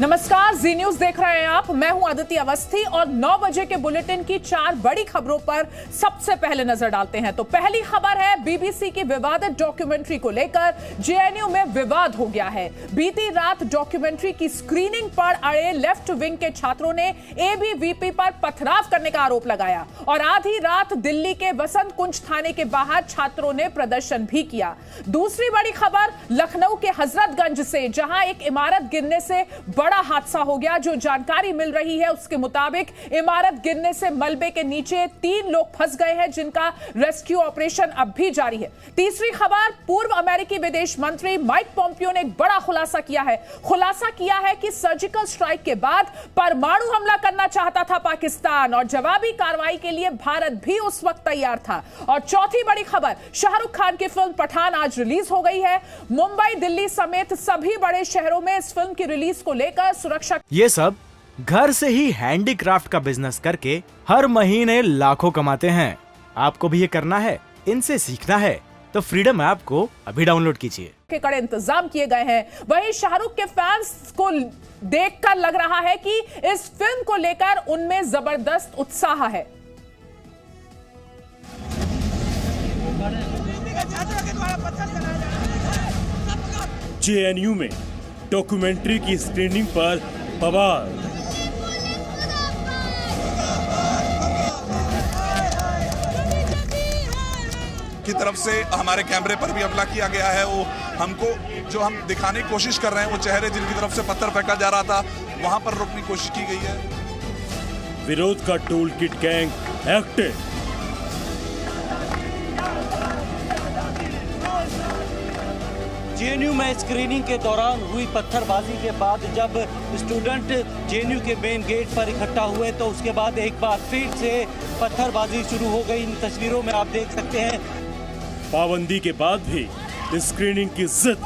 नमस्कार, जी न्यूज देख रहे हैं आप। मैं हूं अदिति अवस्थी और 9 बजे के बुलेटिन की 4 बड़ी खबरों पर सबसे पहले नजर डालते हैं। तो पहली खबर है, बीबीसी की विवादित डॉक्यूमेंट्री को लेकर जेएनयू में विवाद हो गया है। बीती रात डॉक्यूमेंट्री की स्क्रीनिंग पर अड़े लेफ्ट विंग के छात्रों ने एबीवीपी पर पथराव करने का आरोप लगाया और आधी रात दिल्ली के वसंत कुंज थाने के बाहर छात्रों ने प्रदर्शन भी किया। दूसरी बड़ी खबर लखनऊ के हजरतगंज से, जहां एक इमारत गिरने से बड़ा हादसा हो गया। जो जानकारी मिल रही है उसके मुताबिक इमारत गिरने से मलबे के नीचे 3 लोग फंस गए हैं, जिनका रेस्क्यू ऑपरेशन अब भी जारी है। तीसरी खबर, पूर्व अमेरिकी विदेश मंत्री माइक पॉम्पियो ने एक बड़ा खुलासा किया है कि सर्जिकल स्ट्राइक के बाद परमाणु हमला करना चाहता था पाकिस्तान और जवाबी कार्रवाई के लिए भारत भी उस वक्त तैयार था। और चौथी बड़ी खबर, शाहरुख खान की फिल्म पठान आज रिलीज हो गई है। मुंबई, दिल्ली समेत सभी बड़े शहरों में इस फिल्म की रिलीज को लेकर सुरक्षा। ये सब घर से ही हैंडीक्राफ्ट का बिजनेस करके हर महीने लाखों कमाते हैं। आपको भी ये करना है, इनसे सीखना है तो फ्रीडम ऐप को अभी डाउनलोड कीजिए। के कड़े इंतजाम किए गए हैं। वहीं शाहरुख के फैंस को देखकर लग रहा है कि इस फिल्म को लेकर उनमें जबरदस्त उत्साह है। जेएनयू में डॉक्यूमेंट्री की स्क्रीनिंग पर बवाल। की तरफ से हमारे कैमरे पर भी हमला किया गया है। वो हमको जो हम दिखाने की कोशिश कर रहे हैं, वो चेहरे जिनकी तरफ से पत्थर फेंका जा रहा था, वहां पर रोकने की कोशिश की गई है। विरोध का tool kit gang active. JNU में स्क्रीनिंग के दौरान हुई पत्थरबाजी के बाद जब स्टूडेंट जेएनयू के मेन गेट पर इकट्ठा हुए तो उसके बाद एक बार फिर से पत्थरबाजी शुरू हो गई। इन तस्वीरों में आप देख सकते हैं। पाबंदी के बाद भी स्क्रीनिंग की जिद।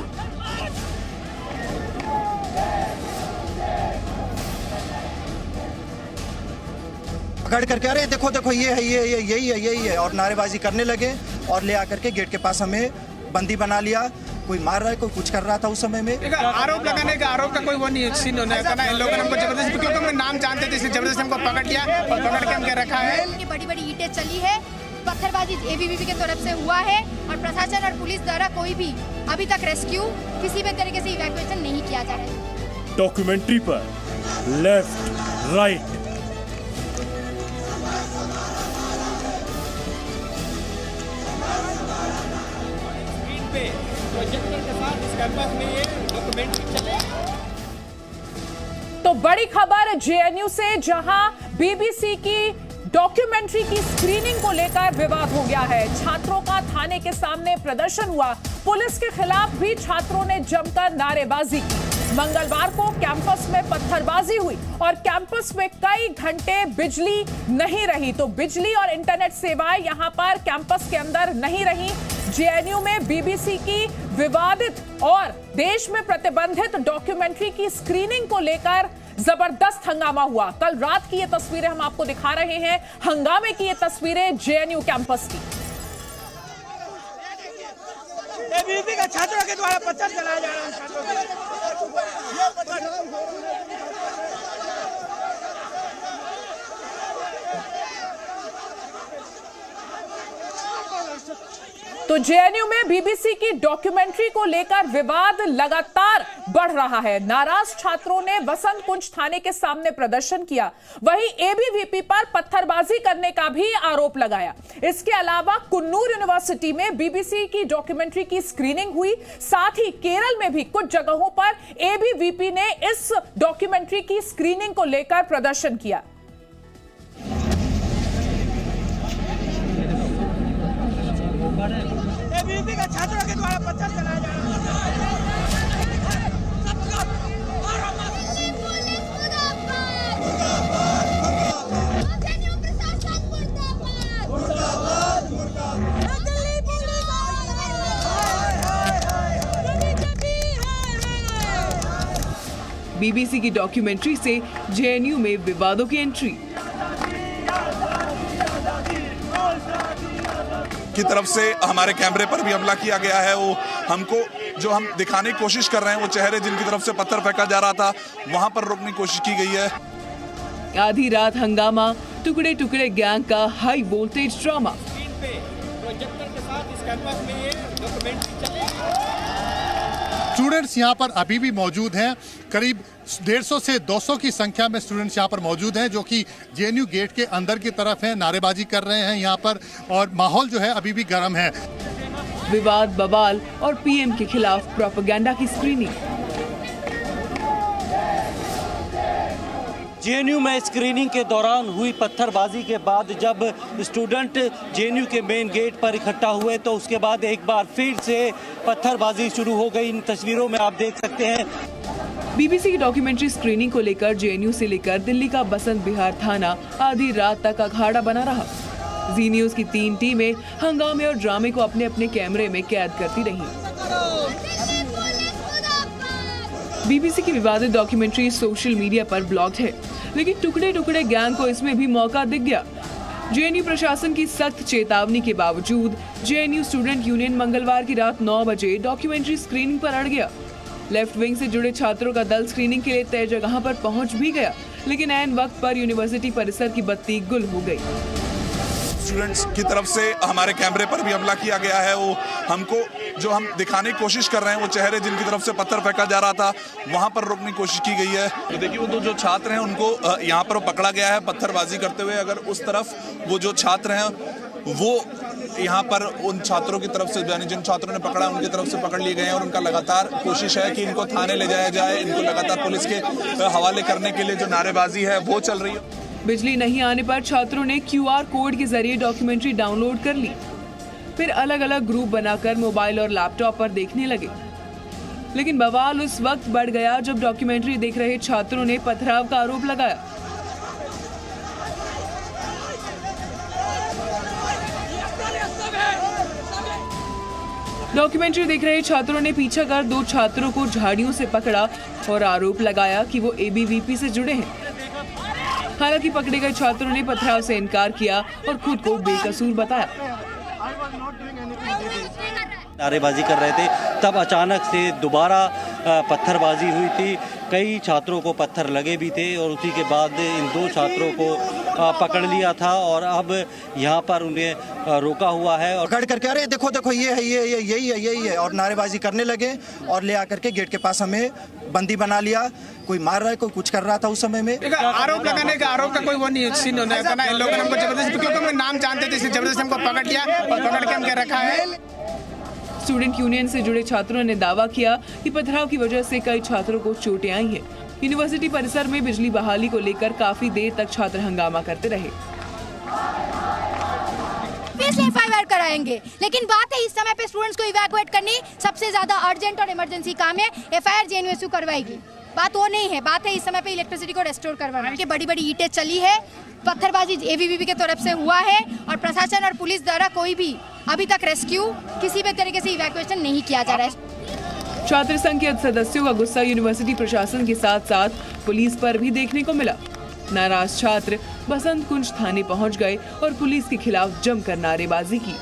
पकड़ करके अरे देखो देखो ये है, यही है और नारेबाजी करने लगे और ले आकर के गेट के पास हमें बंदी बना लिया। कोई मार रहा है, कोई कुछ कर रहा था उस समय में। आरोप लगाने का आरोप का कोई वो नहीं सीन होने का ना। इन लोगों ने हमको जबरदस्ती, क्योंकि हम नाम जानते थे, इसलिए जबरदस्ती हमको पकड़ लिया और पकड़ के हमको रखा है। बड़ी ईंटें चली है, पत्थरबाजी एबीवीपी की तरफ से हुआ है और प्रशासन और पुलिस द्वारा कोई भी अभी तक रेस्क्यू किसी भी तरीके से इवैक्यूएशन नहीं किया जा रहा है। डॉक्यूमेंट्री पर लेफ्ट राइट। तो बड़ी खबर जेएनयू से, जहां बीबीसी की डॉक्यूमेंट्री की स्क्रीनिंग को लेकर विवाद हो गया है। छात्रों का थाने के सामने प्रदर्शन हुआ। पुलिस के खिलाफ भी छात्रों ने जमकर नारेबाजी की। मंगलवार को कैंपस में पत्थरबाजी हुई और कैंपस में कई घंटे बिजली नहीं रही। तो बिजली और इंटरनेट सेवाएं यहां पर कैंपस के अंदर नहीं रही। जेएनयू में बीबीसी की विवादित और देश में प्रतिबंधित डॉक्यूमेंट्री की स्क्रीनिंग को लेकर जबरदस्त हंगामा हुआ। कल रात की ये तस्वीरें हम आपको दिखा रहे हैं, हंगामे की ये तस्वीरें जेएनयू कैंपस की। एबीवीपी का छात्रों के द्वारा पत्थर चलाया जा रहा है। तो जेएनयू में बीबीसी की डॉक्यूमेंट्री को लेकर विवाद लगातार बढ़ रहा है। नाराज छात्रों ने वसंत कुंज थाने के सामने प्रदर्शन किया। वहीं एबीवीपी पर पत्थरबाजी करने का भी आरोप लगाया। इसके अलावा कुन्नूर यूनिवर्सिटी में बीबीसी की डॉक्यूमेंट्री की स्क्रीनिंग हुई। साथ ही केरल में भी कुछ जगहों पर एबीवीपी ने इस डॉक्यूमेंट्री की स्क्रीनिंग को लेकर प्रदर्शन किया। एबीवीपी का छात्रों के द्वारा पत्थर चलाया जा रहा है। बीबीसी की डॉक्यूमेंट्री से जेएनयू में विवादों की एंट्री। की तरफ से हमारे कैमरे पर भी हमला किया गया है। वो हमको जो हम दिखाने की कोशिश कर रहे हैं, वो चेहरे जिनकी तरफ से पत्थर फेंका जा रहा था, वहां पर रोकने की कोशिश की गई है। आधी रात हंगामा, टुकड़े टुकड़े गैंग का हाई वोल्टेज ड्रामा। स्टूडेंट्स यहाँ पर अभी भी मौजूद हैं। करीब 150 से 200 की संख्या में स्टूडेंट्स यहाँ पर मौजूद हैं, जो कि जेएनयू गेट के अंदर की तरफ हैं, नारेबाजी कर रहे हैं यहाँ पर, और माहौल जो है अभी भी गर्म है। विवाद, बवाल और पीएम के खिलाफ प्रोपेगेंडा की स्क्रीनिंग। जेएनयू में स्क्रीनिंग के दौरान हुई पत्थरबाजी के बाद जब स्टूडेंट जेएनयू के मेन गेट पर इकट्ठा हुए तो उसके बाद एक बार फिर से पत्थरबाजी शुरू हो गई। इन तस्वीरों में आप देख सकते हैं। बीबीसी की डॉक्यूमेंट्री स्क्रीनिंग को लेकर जेएनयू से लेकर दिल्ली का बसंत विहार थाना आधी रात तक अखाड़ा बना रहा। जी न्यूज की 3 टीमें हंगामे और ड्रामे को अपने अपने कैमरे में कैद करती रहीं। बीबीसी की विवादित डॉक्यूमेंट्री सोशल मीडिया पर ब्लॉक्ड है, लेकिन टुकड़े टुकड़े गैंग को इसमें भी मौका दिख गया। जेएनयू प्रशासन की सख्त चेतावनी के बावजूद जेएनयू स्टूडेंट यूनियन मंगलवार की रात 9 बजे डॉक्यूमेंट्री स्क्रीनिंग पर अड़ गया। लेफ्ट विंग से जुड़े छात्रों का दल स्क्रीनिंग के लिए तय जगह पर पहुंच भी गया, लेकिन ऐन वक्त पर यूनिवर्सिटी परिसर की बत्ती गुल हो गई। स्टूडेंट्स की तरफ से हमारे कैमरे पर भी हमला किया गया है। वो हमको जो हम दिखाने की कोशिश कर रहे हैं, वो चेहरे जिनकी तरफ से पत्थर फेंका जा रहा था, वहां पर रोकने की कोशिश की गई है। तो देखिए, वो जो छात्र हैं उनको यहाँ पर पकड़ा गया है पत्थरबाजी करते हुए। अगर उस तरफ वो जो छात्र हैं वो यहाँ पर उन छात्रों की तरफ से, यानी जिन छात्रों ने पकड़ा उनकी तरफ से पकड़ लिए गए हैं, और उनका लगातार कोशिश है कि इनको थाने ले जाया जाए। इनको लगातार पुलिस के हवाले करने के लिए जो नारेबाजी है वो चल रही है। बिजली नहीं आने पर छात्रों ने QR कोड के जरिए डॉक्यूमेंट्री डाउनलोड कर ली, फिर अलग अलग ग्रुप बनाकर मोबाइल और लैपटॉप पर देखने लगे। लेकिन बवाल उस वक्त बढ़ गया जब डॉक्यूमेंट्री देख रहे छात्रों ने पथराव का आरोप लगाया। डॉक्यूमेंट्री देख रहे छात्रों ने पीछा कर 2 छात्रों को झाड़ियों से पकड़ा और आरोप लगाया कि वो ABVP से जुड़े हैं। हालांकि पकड़े गए छात्रों ने पथराव से इनकार किया और खुद को बेकसूर बताया। नारेबाजी कर रहे थे, तब अचानक से दोबारा पत्थरबाजी हुई थी। कई छात्रों को पत्थर लगे भी थे और उसी के बाद इन 2 छात्रों को पकड़ लिया था और अब यहाँ पर उन्हें रोका हुआ है। और पकड़ करके अरे देखो देखो ये है, यही है, और नारेबाजी करने लगे और ले आकर के गेट के पास हमें बंदी बना लिया। कोई मार रहा है, कोई कुछ कर रहा था उस समय में। आरोप लगाने का आरोप का कोई वो नहीं सीन होना है। इन लोगों ने हमको जबरदस्ती, क्योंकि हम नाम जानते थे, इसलिए जबरदस्ती हमको पकड़ लिया और पकड़ के हमको रखा है। स्टूडेंट यूनियन से जुड़े छात्रों ने दावा किया कि पथराव की वजह से कई छात्रों को चोटें आई हैं। यूनिवर्सिटी परिसर में बिजली बहाली को लेकर काफी देर तक छात्र हंगामा करते रहे। FIR कराएंगे, लेकिन बात है इस समय पे स्टूडेंट्स को इवैक्यूएट करनी सबसे ज्यादा अर्जेंट और इमरजेंसी काम है। FIR JNUSU करवाएगी, बात वो नहीं है। बात है इस समय पे इलेक्ट्रिसिटी को रेस्टोर करवाना है। बड़ी बड़ी ईंटें चली है, पत्थरबाजी ABVP के तरफ से हुआ है और प्रशासन और पुलिस द्वारा कोई भी अभी तक रेस्क्यू किसी भी तरीके से इवैक्यूएशन नहीं किया जा रहा है। छात्र संघ के सदस्यों का गुस्सा यूनिवर्सिटी प्रशासन के साथ साथ पुलिस पर भी देखने को मिला। नाराज छात्र बसंत कुंज थाने पहुंच गए और पुलिस के खिलाफ जमकर नारेबाजी की।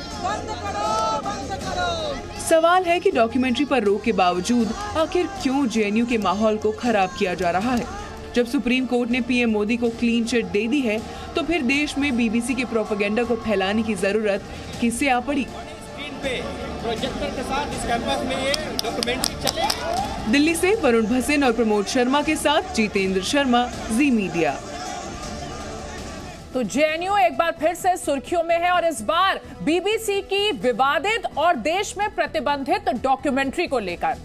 सवाल है कि डॉक्यूमेंट्री पर रोक के बावजूद आखिर क्यों जेएनयू के माहौल को खराब किया जा रहा है। जब सुप्रीम कोर्ट ने पीएम मोदी को क्लीन चिट दे दी है तो फिर देश में बीबीसी के प्रोपेगेंडा को फैलाने की जरूरत किससे आ पड़ी। प्रोजेक्टर के साथ इस कैंपस में ये डॉक्यूमेंट्री चले। दिल्ली से वरुण भसीन और प्रमोद शर्मा के साथ जितेंद्र शर्मा, जी मीडिया। तो जेएनयू एक बार फिर से सुर्खियों में है और इस बार बीबीसी की विवादित और देश में प्रतिबंधित डॉक्यूमेंट्री को लेकर।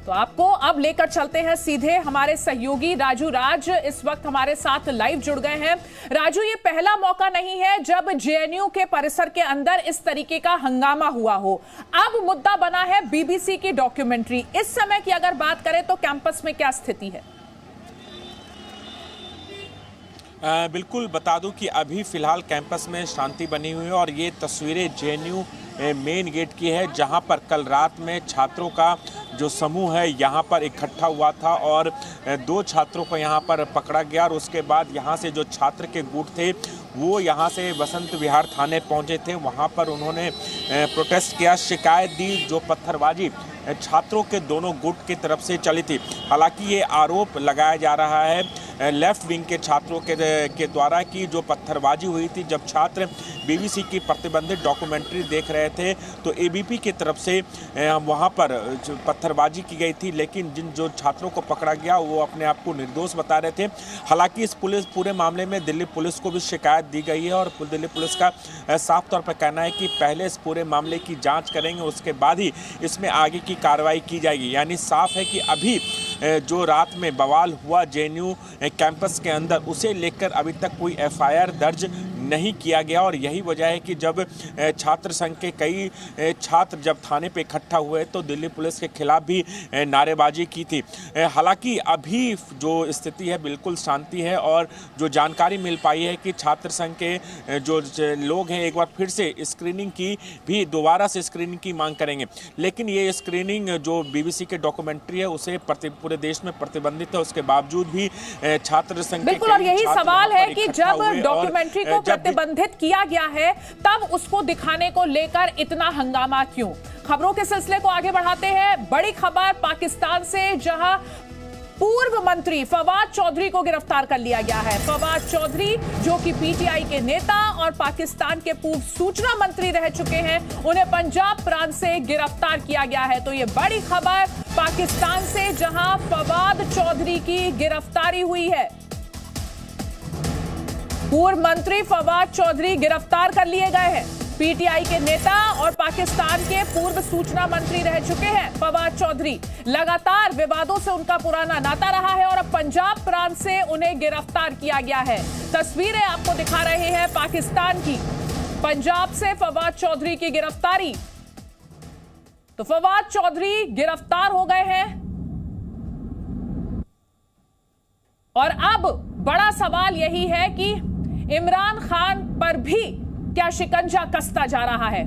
तो आपको अब लेकर चलते हैं सीधे हमारे सहयोगी राजू राज इस वक्त हमारे साथ लाइव जुड़ गए हैं। राजू, ये पहला मौका नहीं है जब जेएनयू के परिसर के अंदर इस तरीके का हंगामा हुआ हो। अब मुद्दा बना है बीबीसी की डॉक्यूमेंट्री। इस समय की अगर बात करें तो कैंपस में क्या स्थिति है? बिल्कुल बता दूं कि अभी फिलहाल कैंपस में शांति बनी हुई है और ये तस्वीरें जेएनयू मेन गेट की है, जहां पर कल रात में छात्रों का जो समूह है यहां पर इकट्ठा हुआ था और 2 छात्रों को यहां पर पकड़ा गया और उसके बाद यहां से जो छात्र के गुट थे वो यहाँ से बसंत विहार थाने पहुँचे थे। वहाँ पर उन्होंने प्रोटेस्ट किया, शिकायत दी जो पत्थरबाजी छात्रों के दोनों गुट की तरफ से चली थी। हालांकि ये आरोप लगाया जा रहा है लेफ्ट विंग के छात्रों के द्वारा कि जो पत्थरबाजी हुई थी जब छात्र बीबीसी की प्रतिबंधित डॉक्यूमेंट्री देख रहे थे तो एबीपी की तरफ से वहाँ पर पत्थरबाजी की गई थी, लेकिन जो छात्रों को पकड़ा गया वो अपने आप को निर्दोष बता रहे थे। हालांकि इस पूरे मामले में दिल्ली पुलिस को भी शिकायत दी गई है और दिल्ली पुलिस का साफ तौर पर कहना है कि पहले इस पूरे मामले की जाँच करेंगे, उसके बाद ही इसमें आगे की कार्रवाई की जाएगी। यानी साफ है कि अभी जो रात में बवाल हुआ जेएनयू कैंपस के अंदर, उसे लेकर अभी तक कोई एफआईआर दर्ज नहीं किया गया और यही वजह है कि जब छात्र संघ के कई छात्र जब थाने पे इकट्ठा हुए तो दिल्ली पुलिस के खिलाफ भी नारेबाजी की थी। हालांकि अभी जो स्थिति है बिल्कुल शांति है और जो जानकारी मिल पाई है कि छात्र संघ के जो लोग हैं एक बार फिर से स्क्रीनिंग की भी दोबारा से स्क्रीनिंग की मांग करेंगे, लेकिन ये स्क्रीनिंग जो बीबीसी के डॉक्यूमेंट्री है उसे पूरे देश में प्रतिबंधित है। उसके बावजूद भी छात्र संघ बिल्कुल, और यही सवाल है कि जब डॉक्यूमेंट्री को प्रतिबंधित किया गया है तब उसको दिखाने को लेकर इतना हंगामा क्यों? खबरों के सिलसिले को आगे बढ़ाते हैं। बड़ी खबर पाकिस्तान से, जहां पूर्व मंत्री फवाद चौधरी को गिरफ्तार कर लिया गया है। फवाद चौधरी जो कि पीटीआई के नेता और पाकिस्तान के पूर्व सूचना मंत्री रह चुके हैं, उन्हें पंजाब प्रांत से गिरफ्तार किया गया है। तो ये बड़ी खबर पाकिस्तान से, जहां फवाद चौधरी की गिरफ्तारी हुई है। पूर्व मंत्री फवाद चौधरी गिरफ्तार कर लिए गए हैं। पीटीआई के नेता और पाकिस्तान के पूर्व सूचना मंत्री रह चुके हैं फवाद चौधरी। लगातार विवादों से उनका पुराना नाता रहा है और अब पंजाब प्रांत से उन्हें गिरफ्तार किया गया है। तस्वीरें आपको दिखा रहे हैं पाकिस्तान की, पंजाब से फवाद चौधरी की गिरफ्तारी। तो फवाद चौधरी गिरफ्तार हो गए हैं और अब बड़ा सवाल यही है कि इमरान खान पर भी क्या शिकंजा कसता जा रहा है।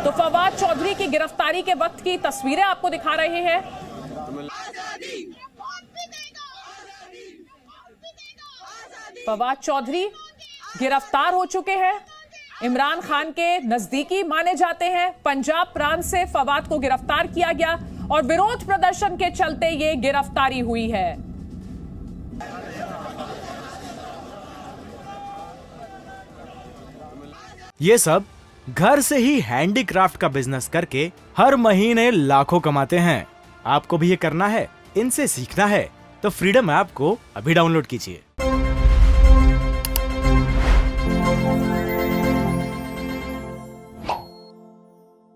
तो फवाद चौधरी की गिरफ्तारी के वक्त की तस्वीरें आपको दिखा रहे हैं। फवाद चौधरी गिरफ्तार हो चुके हैं, इमरान खान के नजदीकी माने जाते हैं। पंजाब प्रांत से फवाद को गिरफ्तार किया गया और विरोध प्रदर्शन के चलते ये गिरफ्तारी हुई है। ये सब घर से ही हैंडीक्राफ्ट का बिजनेस करके हर महीने लाखों कमाते हैं। आपको भी ये करना है, इनसे सीखना है तो फ्रीडम ऐप को अभी डाउनलोड कीजिए।